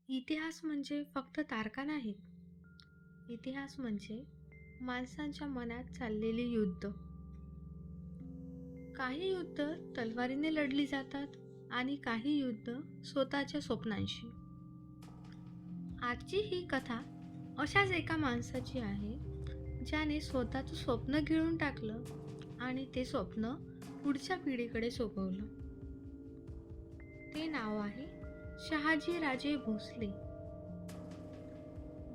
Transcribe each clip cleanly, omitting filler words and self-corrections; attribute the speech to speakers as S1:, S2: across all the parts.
S1: इतिहास म्हणजे फक्त तारखा नाहीत. इतिहास म्हणजे माणसांच्या मनात चाललेली युद्ध. काही युद्ध तलवारीने लढली जातात आणि काही युद्ध स्वतःच्या स्वप्नांशी. आजची ही कथा अशाच एका माणसाची आहे, ज्याने स्वतःचं स्वप्न गिळून टाकलं आणि ते स्वप्न पुढच्या पिढीकडे सोपवलं. ते नाव आहे शहाजी राजे भोसले.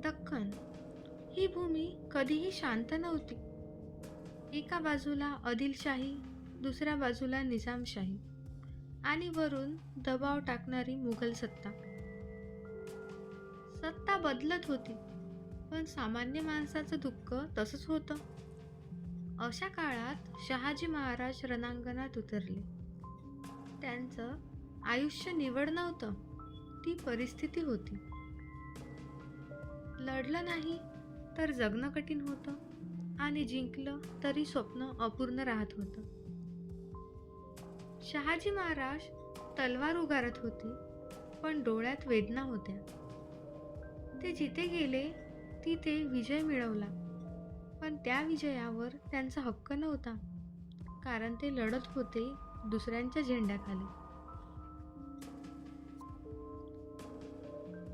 S1: दख्खन ही भूमी कधीही शांत नव्हती. एका बाजूला आदिलशाही, दुसऱ्या बाजूला निजामशाही आणि वरून दबाव टाकणारी मुघल सत्ता. सत्ता बदलत होती, पण सामान्य माणसाचं दुःख तसंच होतं. अशा काळात शहाजी महाराज रणांगणात उतरले. त्यांचं आयुष्य निवड नव्हतं, ती परिस्थिती होती. लढलं नाही तर जगणं कठीण होतं आणि जिंकलं तरी स्वप्न अपूर्ण राहत होतं. शहाजी महाराज तलवार उगारत होते, पण डोळ्यात वेदना होत्या. ते जिथे गेले तिथे विजय मिळवला, पण त्या विजयावर त्यांचा हक्क नव्हता, कारण ते लढत होते दुसऱ्यांच्या झेंड्याखाली.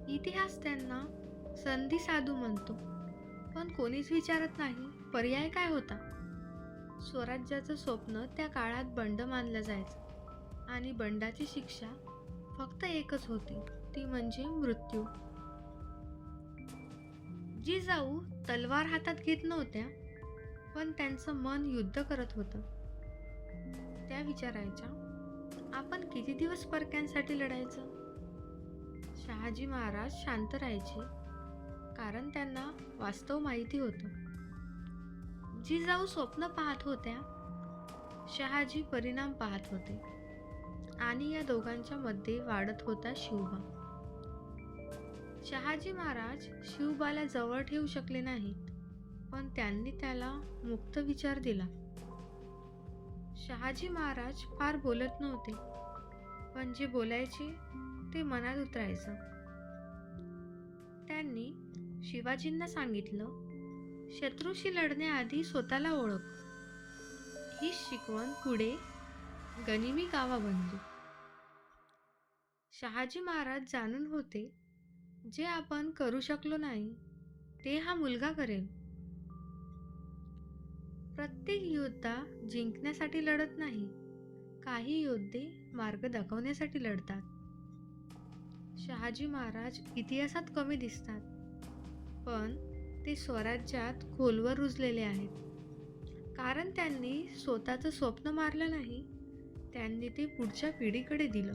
S1: इतिहास त्यांना संधी साधू म्हणतो, पण कोणीच विचारत नाही पर्याय काय होता. स्वराज्याचं स्वप्न त्या काळात बंड मानलं जायचं आणि बंडाची शिक्षा फक्त एकच होती, ती म्हणजे मृत्यू. जिजाऊ तलवार हातात घेत नव्हत्या, पण त्यांचं मन युद्ध करत होतं. त्या विचारायच्या, आपण किती दिवस परक्यांसाठी लढायचं. शहाजी महाराज शांत राहायचे, कारण त्यांना वास्तव माहिती होतं. जिजाऊ स्वप्न पाहत होत्या, शहाजी परिणाम पाहत होते आणि या दोघांच्या मध्ये वाढत होता शिवबा. शहाजी महाराज शिवबाला जवळ ठेवू शकले नाहीत, पण त्यांनी त्याला मुक्त विचार दिला. शहाजी महाराज फार बोलत नव्हते, पण जे बोलायचे ते मनात उतरायचं. त्यांनी शिवाजींना सांगितलं, शत्रूशी लढण्याआधी स्वतःला ओळख. ही शिकवण पुढे गनिमी कावा बनली. शहाजी महाराज जाणून होते, जे आपण करू शकलो नाही ते हा मुलगा करेल. प्रत्येक योद्धा जिंकण्यासाठी लढत नाही, काही योद्धे मार्ग दाखवण्यासाठी लढतात. शहाजी महाराज इतिहासात कमी दिसतात, पण ते स्वराज्यात खोलवर रुजलेले आहेत, कारण त्यांनी स्वतःचं स्वप्न मारलं नाही, त्यांनी ते पुढच्या पिढीकडे दिलं.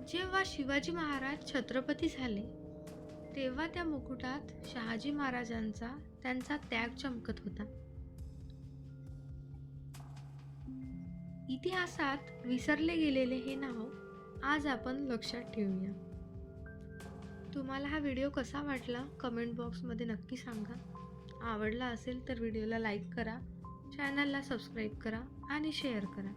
S1: जेव्हा शिवाजी महाराज छत्रपती झाले, तेव्हा त्या मुकुटात शहाजी महाराजांचा त्यांचा त्याग चमकत होता. इतिहासात विसरले गेलेले हे नाव आज आपण लक्षात ठेवूया. तुम्हाला हा व्हिडिओ कसा वाटला कमेंट बॉक्समध्ये नक्की सांगा. आवडला असेल तर व्हिडिओला लाईक करा, चॅनलला सबस्क्राईब करा आणि शेअर करा.